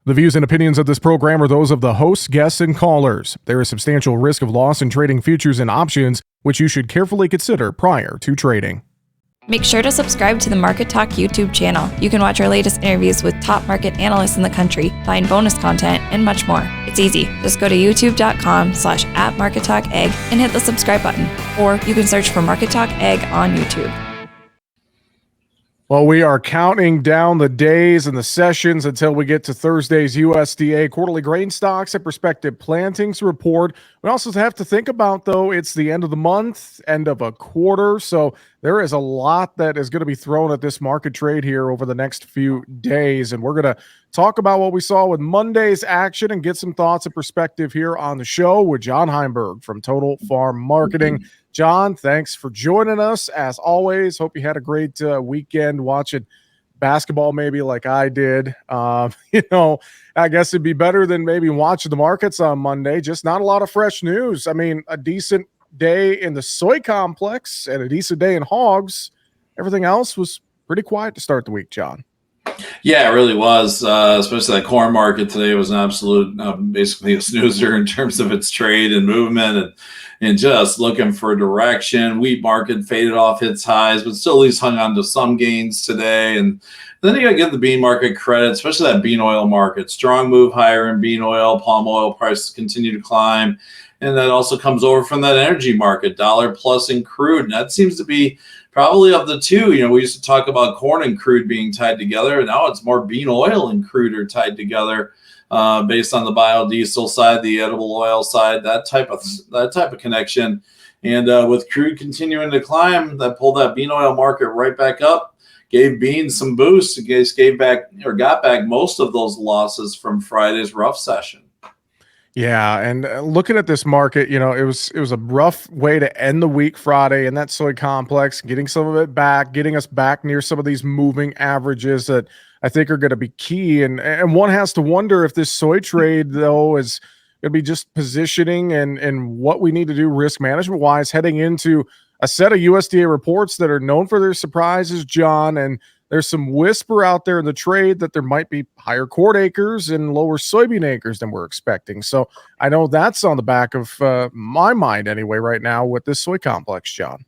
The views and opinions of this program are those of the hosts, guests, and callers. There is substantial risk of loss in trading futures and options, which you should carefully consider prior to trading. Make sure to subscribe to the Market Talk YouTube channel. You can watch our latest interviews with top market analysts in the country, find bonus content, and much more. It's easy. Just go to youtube.com/@MarketTalkAg and hit the subscribe button. Or you can search for Market Talk Ag on YouTube. Well, we are counting down the days and the sessions until we get to Thursday's USDA quarterly grain stocks and prospective plantings report. We also have to think about, though, it's the end of the month, end of a quarter. So there is a lot that is going to be thrown at this market trade here over the next few days. And we're going to talk about what we saw with Monday's action and get some thoughts and perspective here on the show with John Heimberg from Total Farm Marketing. John, thanks for joining us. As always, hope you had a great weekend watching basketball, maybe like I did. I guess it'd be better than maybe watching the markets on Monday. Just not a lot of fresh news. I mean, a decent day in the soy complex and a decent day in hogs. Everything else was pretty quiet to start the week, John. Yeah, it really was, especially that corn market today was an absolute, basically a snoozer in terms of its trade and movement and just looking for direction. Wheat market faded off its highs, but still at least hung on to some gains today. And then you got to give the bean market credit, especially that bean oil market. Strong move higher in bean oil, palm oil prices continue to climb. And that also comes over from that energy market, dollar plus in crude. And that seems to be probably of the two. We used to talk about corn and crude being tied together, and now it's more bean oil and crude are tied together based on the biodiesel side, the edible oil side, that type of connection. And with crude continuing to climb, that pulled that bean oil market right back up, gave beans some boost, got back most of those losses from Friday's rough session. Yeah, and looking at this market, it was a rough way to end the week Friday in that soy complex, getting some of it back, getting us back near some of these moving averages that I think are going to be key. And one has to wonder if this soy trade, though, is going to be just positioning and what we need to do risk management-wise heading into a set of USDA reports that are known for their surprises, John, and there's some whisper out there in the trade that there might be higher corn acres and lower soybean acres than we're expecting. So I know that's on the back of my mind anyway right now with this soy complex, John.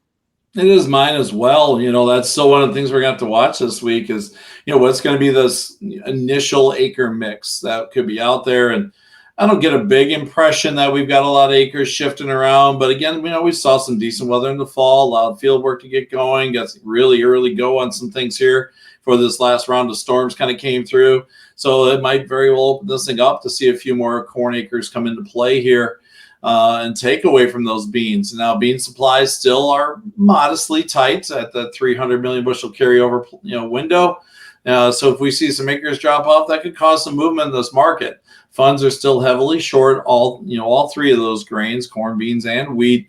It is mine as well. That's still one of the things we're going to have to watch this week is, what's going to be this initial acre mix that could be out there. And I don't get a big impression that we've got a lot of acres shifting around. But again, we saw some decent weather in the fall, allowed field work to get going, got some really early go on some things here for this last round of storms kind of came through. So it might very well open this thing up to see a few more corn acres come into play here and take away from those beans. Now, bean supplies still are modestly tight at the 300 million bushel carryover window. So if we see some acres drop off, that could cause some movement in this market. Funds are still heavily short all three of those grains, corn, beans, and wheat.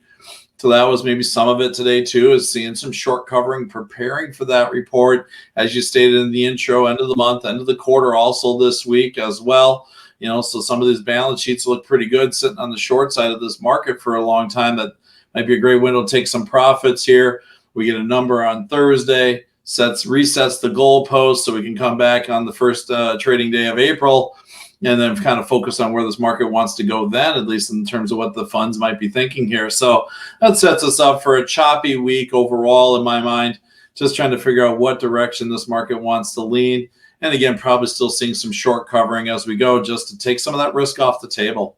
So that was maybe some of it today too, is seeing some short covering, preparing for that report. As you stated in the intro, end of the month, end of the quarter also this week as well. So some of these balance sheets look pretty good sitting on the short side of this market for a long time. That might be a great window to take some profits here. We get a number on Thursday, resets the goalpost so we can come back on the first trading day of April and then kind of focus on where this market wants to go then, at least in terms of what the funds might be thinking here. So that sets us up for a choppy week overall in my mind, just trying to figure out what direction this market wants to lean. And again, probably still seeing some short covering as we go just to take some of that risk off the table.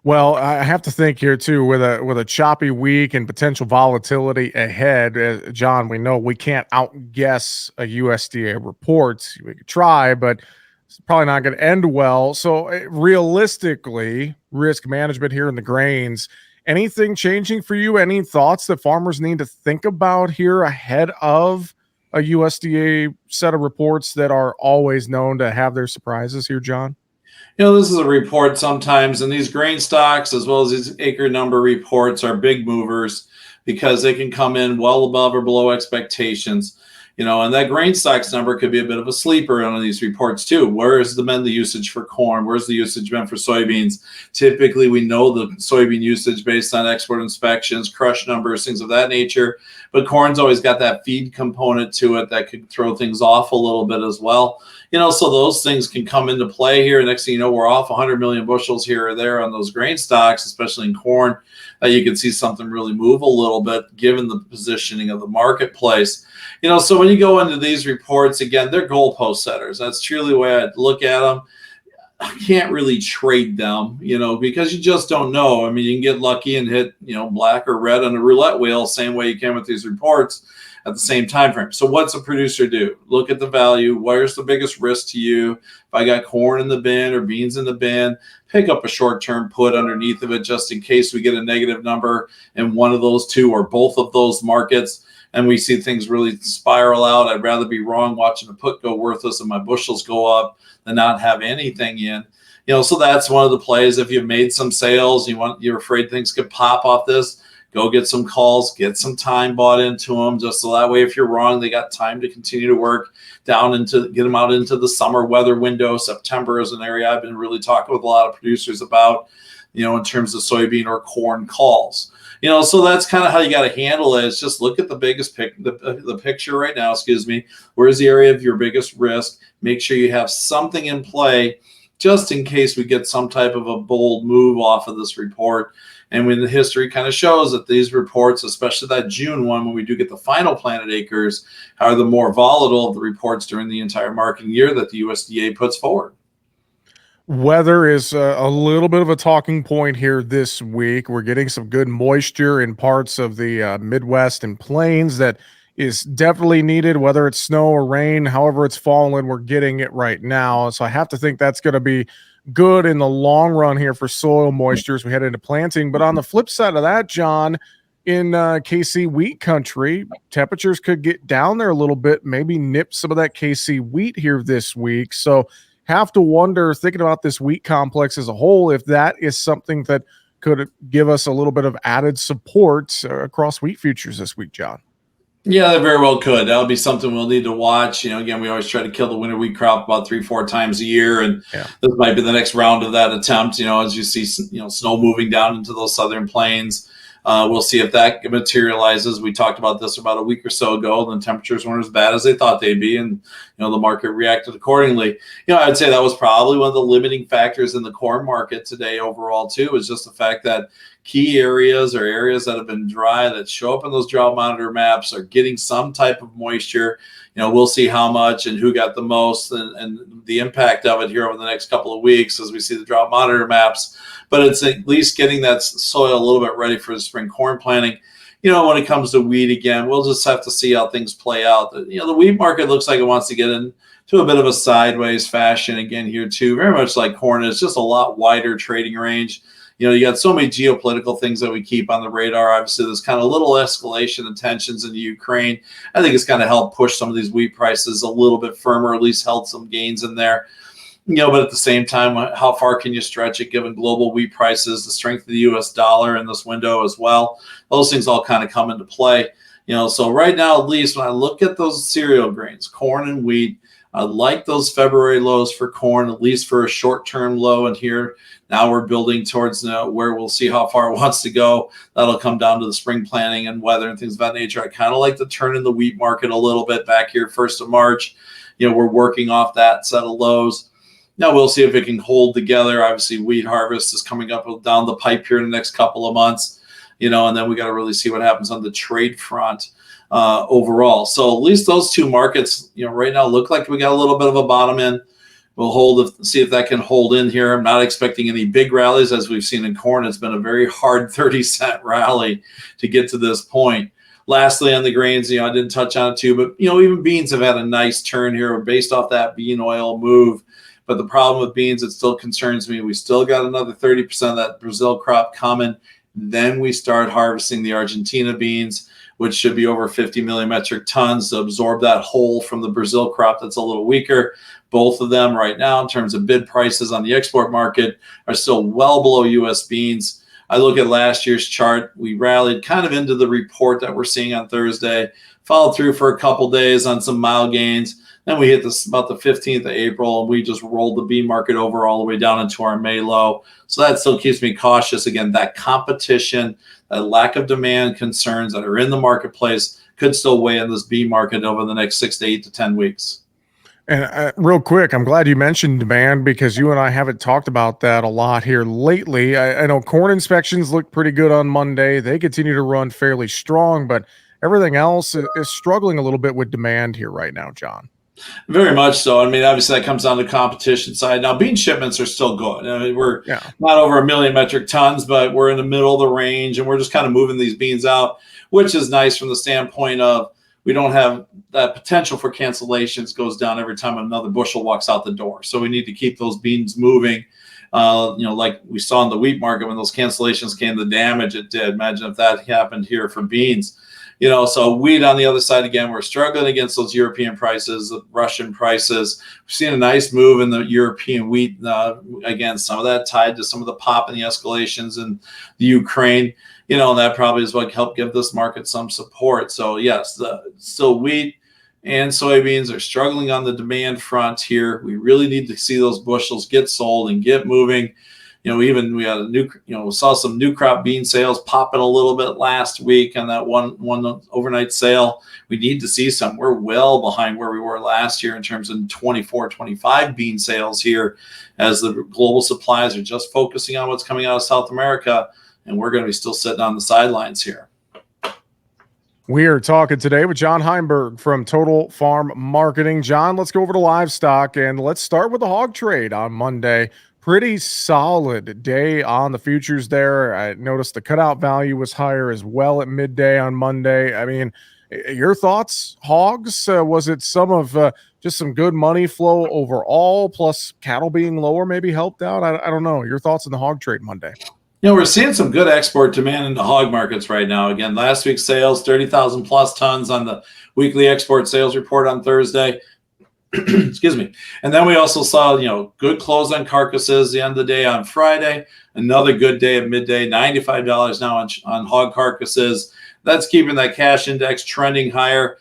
Well, I have to think here too, with a choppy week and potential volatility ahead, John, we know we can't outguess a USDA report. We could try, but it's probably not going to end well. So realistically, risk management here in the grains, anything changing for you? Any thoughts that farmers need to think about here ahead of a USDA set of reports that are always known to have their surprises here, John? This is a report sometimes, and these grain stocks as well as these acre number reports are big movers because they can come in well above or below expectations. And that grain stocks number could be a bit of a sleeper on these reports too. Where has been the usage for corn? Where's the usage been for soybeans? Typically, we know the soybean usage based on export inspections, crush numbers, things of that nature. But corn's always got that feed component to it that could throw things off a little bit as well. So those things can come into play here. Next thing you know, we're off 100 million bushels here or there on those grain stocks, especially in corn. You can see something really move a little bit given the positioning of the marketplace. So when you go into these reports, again, they're goalpost setters. That's truly the way I'd look at them. I can't really trade them, because you just don't know. I mean, you can get lucky and hit, black or red on a roulette wheel, same way you can with these reports at the same time frame. So what's a producer do? Look at the value. Where's the biggest risk to you? If I got corn in the bin or beans in the bin, pick up a short-term put underneath of it just in case we get a negative number in one of those two or both of those markets and we see things really spiral out. I'd rather be wrong watching a put go worthless and my bushels go up than not have anything in. So that's one of the plays. If you've made some sales, you're afraid things could pop off this, go get some calls, get some time bought into them, just so that way if you're wrong, they got time to continue to work down into, get them out into the summer weather window. September is an area I've been really talking with a lot of producers about, in terms of soybean or corn calls. So that's kind of how you got to handle it. Is just look at the biggest the picture right now, where's the area of your biggest risk? Make sure you have something in play just in case we get some type of a bold move off of this report. And when the history kind of shows that these reports, especially that June one, when we do get the final planted acres, are the more volatile of the reports during the entire marketing year that the USDA puts forward. Weather is a little bit of a talking point here this week. We're getting some good moisture in parts of the Midwest and plains that is definitely needed, whether it's snow or rain, however it's falling, we're getting it right now. So I have to think that's going to be good in the long run here for soil moisture as we head into planting. But on the flip side of that, John, in KC wheat country, temperatures could get down there a little bit, maybe nip some of that KC wheat here this week. So have to wonder, thinking about this wheat complex as a whole, if that is something that could give us a little bit of added support across wheat futures this week, John. Yeah, that very well could. That'll be something we'll need to watch. Again, we always try to kill the winter wheat crop about 3-4 times a year, and this might be the next round of that attempt. As you see, snow moving down into those southern plains. We'll see if that materializes. We talked about this about a week or so ago, and the temperatures weren't as bad as they thought they'd be, and the market reacted accordingly. I'd say that was probably one of the limiting factors in the corn market today overall too, is just the fact that key areas or areas that have been dry that show up in those drought monitor maps are getting some type of moisture. We'll see how much and who got the most and the impact of it here over the next couple of weeks as we see the drought monitor maps. But it's at least getting that soil a little bit ready for the spring corn planting. When it comes to wheat, again, we'll just have to see how things play out. The wheat market looks like it wants to get into a bit of a sideways fashion again here too, very much like corn. It's just a lot wider trading range. You got so many geopolitical things that we keep on the radar. Obviously, there's kind of little escalation and tensions in the Ukraine. I think it's kind of helped push some of these wheat prices a little bit firmer, at least held some gains in there. But at the same time, how far can you stretch it given global wheat prices, the strength of the U.S. dollar in this window as well? Those things all kind of come into play. So right now, at least when I look at those cereal grains, corn and wheat, I like those February lows for corn, at least for a short-term low. And here now we're building towards where we'll see how far it wants to go. That'll come down to the spring planting and weather and things of that nature. I kind of like to turn in the wheat market a little bit back here 1st of March. We're working off that set of lows. Now we'll see if it can hold together. Obviously, wheat harvest is coming up down the pipe here in the next couple of months, and then we got to really see what happens on the trade front overall. So at least those two markets, right now look like we got a little bit of a bottom in. We'll see if that can hold in here. I'm not expecting any big rallies as we've seen in corn. It's been a very hard 30-cent rally to get to this point. Lastly, on the grains, I didn't touch on it too, but even beans have had a nice turn here based off that bean oil move. But the problem with beans, it still concerns me. We still got another 30% of that Brazil crop coming. Then we start harvesting the Argentina beans, which should be over 50 million metric tons to absorb that hole from the Brazil crop that's a little weaker. Both of them right now, in terms of bid prices on the export market, are still well below U.S. beans. I look at last year's chart. We rallied kind of into the report that we're seeing on Thursday, followed through for a couple days on some mild gains. Then we hit this about the 15th of April, and we just rolled the bean market over all the way down into our May low. So that still keeps me cautious. Again, that competition, that lack of demand concerns that are in the marketplace could still weigh in this bean market over the next 6 to 8 to 10 weeks. And real quick, I'm glad you mentioned demand because you and I haven't talked about that a lot here lately. I know corn inspections look pretty good on Monday. They continue to run fairly strong, but everything else is struggling a little bit with demand here right now, John. Very much so. I mean, obviously that comes down to the competition side. Now, bean shipments are still good. I mean, we're Yeah. not over 1 million metric tons, but we're in the middle of the range, and we're just kind of moving these beans out, which is nice from the standpoint of we don't have that potential for cancellations goes down every time another bushel walks out the door. So we need to keep those beans moving. Like we saw in the wheat market when those cancellations came, the damage it did. Imagine if that happened here for beans. So wheat on the other side, again, we're struggling against those European prices, the Russian prices. We've seen a nice move in the European wheat. Again, some of that tied to some of the pop and the escalations in the Ukraine. And that probably is what helped give this market some support. So yes, still wheat and soybeans are struggling on the demand front here. We really need to see those bushels get sold and get moving. Even we had we saw some new crop bean sales popping a little bit last week on that one overnight sale. We need to see some. We're well behind where we were last year in terms of 24, 25 bean sales here as the global supplies are just focusing on what's coming out of South America. And we're going to be still sitting on the sidelines here. We are talking today with John Heimberg from Total Farm Marketing. John, let's go over to livestock and let's start with the hog trade on Monday. Pretty solid day on the futures there. I noticed the cutout value was higher as well at midday on Monday. I mean, your thoughts, hogs? Was it some of just some good money flow overall, plus cattle being lower maybe helped out? I don't know. Your thoughts on the hog trade Monday? We're seeing some good export demand into hog markets right now. Again, last week's sales, 30,000 plus tons on the weekly export sales report on Thursday. Excuse me. And then we also saw, good close on carcasses the end of the day on Friday. Another good day at midday, $95 now on hog carcasses. That's keeping that cash index trending higher.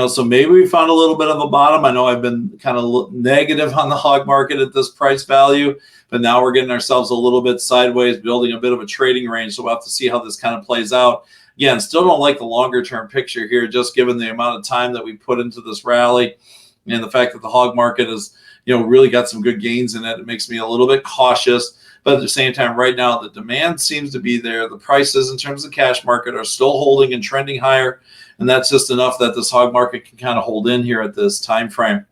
So maybe we found a little bit of a bottom. I know I've been kind of negative on the hog market at this price value, but now we're getting ourselves a little bit sideways, building a bit of a trading range. So we'll have to see how this kind of plays out. Again, still don't like the longer term picture here, just given the amount of time that we put into this rally and the fact that the hog market has, really got some good gains in it. It makes me a little bit cautious. But at the same time, right now, the demand seems to be there. The prices in terms of the cash market are still holding and trending higher. And that's just enough that this hog market can kind of hold in here at this time frame.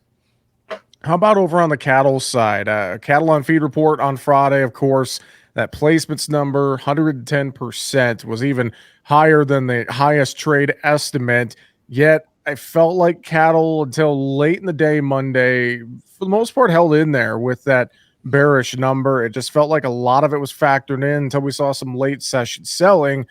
How about over on the cattle side? Cattle on feed report on Friday, of course, that placements number, 110%, was even higher than the highest trade estimate. Yet I felt like cattle until late in the day Monday, for the most part, held in there with that bearish number. It just felt like a lot of it was factored in until we saw some late session selling.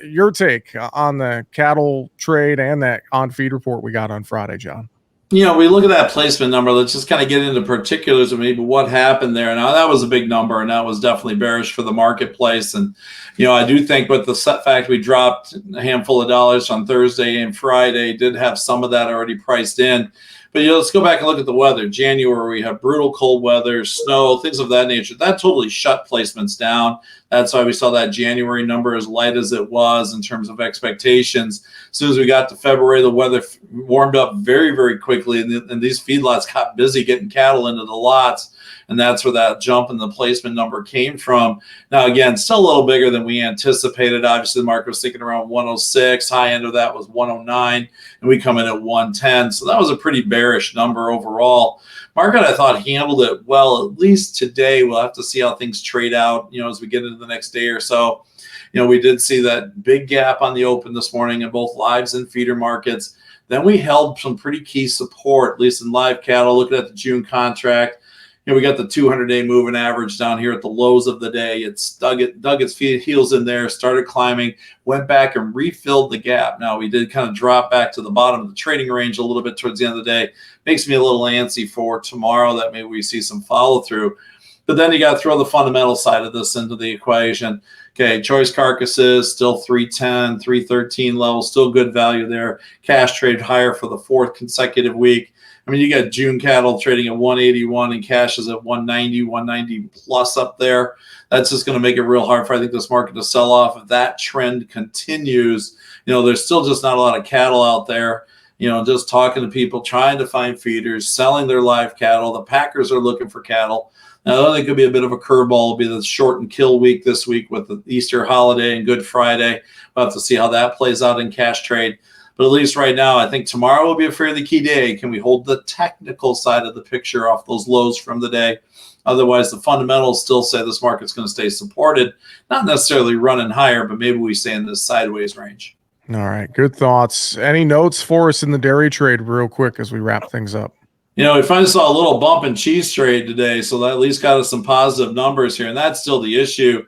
Your take on the cattle trade and that on feed report we got on Friday, John? We look at that placement number. Let's just kind of get into particulars of maybe what happened there. Now, that was a big number, and that was definitely bearish for the marketplace. And, I do think with the set fact we dropped a handful of dollars on Thursday and Friday, did have some of that already priced in. But let's go back and look at the weather. January, we have brutal cold weather, snow, things of that nature. That totally shut placements down. That's why we saw that January number as light as it was in terms of expectations. As soon as we got to February, the weather warmed up very, very quickly, and these feedlots got busy getting cattle into the lots. And that's where that jump in the placement number came from. Now, again, still a little bigger than we anticipated. Obviously, the market was thinking around 106. High end of that was 109, and we come in at 110. So that was a pretty bearish number overall. Market, I thought, handled it well, at least today. We'll have to see how things trade out, as we get into the next day or so. We did see that big gap on the open this morning in both lives and feeder markets. Then we held some pretty key support, at least in live cattle. Looking at the June contract, we got the 200-day moving average down here at the lows of the day. It's dug its heels in there, started climbing, went back and refilled the gap. Now, we did kind of drop back to the bottom of the trading range a little bit towards the end of the day. Makes me a little antsy for tomorrow that maybe we see some follow through. But then you got to throw the fundamental side of this into the equation. Okay, choice carcasses, still 310, 313 levels, still good value there. Cash trade higher for the fourth consecutive week. I mean, you got June cattle trading at 181 and cash is at 190 plus up there. That's just going to make it real hard for, I think, this market to sell off. If that trend continues, there's still just not a lot of cattle out there. just talking to people, trying to find feeders, selling their live cattle. The packers are looking for cattle. Now, I think could be a bit of a curveball. It'll be the short and kill week this week with the Easter holiday and Good Friday. We'll have to see how that plays out in cash trade. But at least right now, I think tomorrow will be a fairly key day. Can we hold the technical side of the picture off those lows from the day? Otherwise, the fundamentals still say this market's going to stay supported, not necessarily running higher, but maybe we stay in this sideways range. All right. Good thoughts. Any notes for us in the dairy trade real quick as we wrap things up? We finally saw a little bump in cheese trade today, so that at least got us some positive numbers here, and that's still the issue.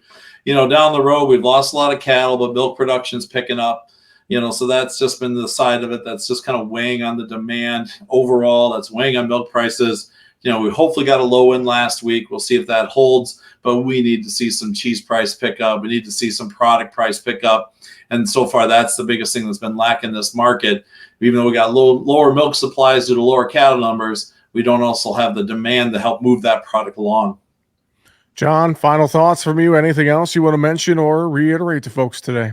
Down the road, we've lost a lot of cattle, but milk production's picking up. So that's just been the side of it that's just kind of weighing on the demand overall. That's weighing on milk prices. We hopefully got a low in last week. We'll see if that holds, but we need to see some cheese price pick up. We need to see some product price pick up. And so far, that's the biggest thing that's been lacking this market. Even though we got lower milk supplies due to lower cattle numbers, we don't also have the demand to help move that product along. John, final thoughts from you? Anything else you want to mention or reiterate to folks today?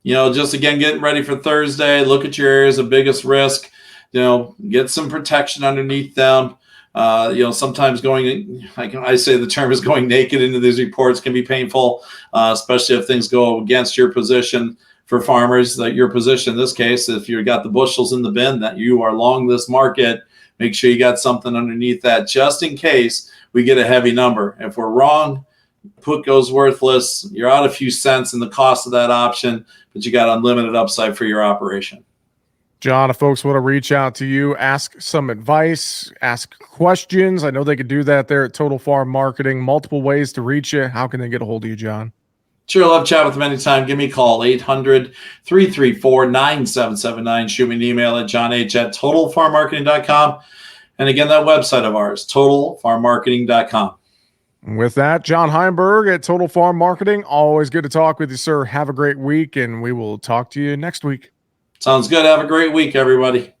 Just again, getting ready for Thursday. Look at your areas of biggest risk. Get some protection underneath them. Sometimes I say the term is going naked into these reports can be painful, especially if things go against your position. For farmers, that your position in this case, if you got the bushels in the bin that you are long this market, make sure you got something underneath that just in case we get a heavy number. If we're wrong, put goes worthless. You're out a few cents in the cost of that option, but you got unlimited upside for your operation. John, if folks want to reach out to you, ask some advice, ask questions, I know they could do that there at Total Farm Marketing. Multiple ways to reach you. How can they get a hold of you, John? Sure, love chat with them anytime. Give me a call, 800-334-9779. Shoot me an email at johnh@totalfarmmarketing.com. And again, that website of ours, totalfarmmarketing.com. With that, John Heinberg at Total Farm Marketing. Always good to talk with you, sir. Have a great week, and we will talk to you next week. Sounds good. Have a great week, everybody.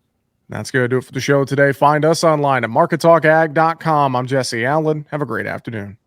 That's going to do it for the show today. Find us online at markettalkag.com. I'm Jesse Allen. Have a great afternoon.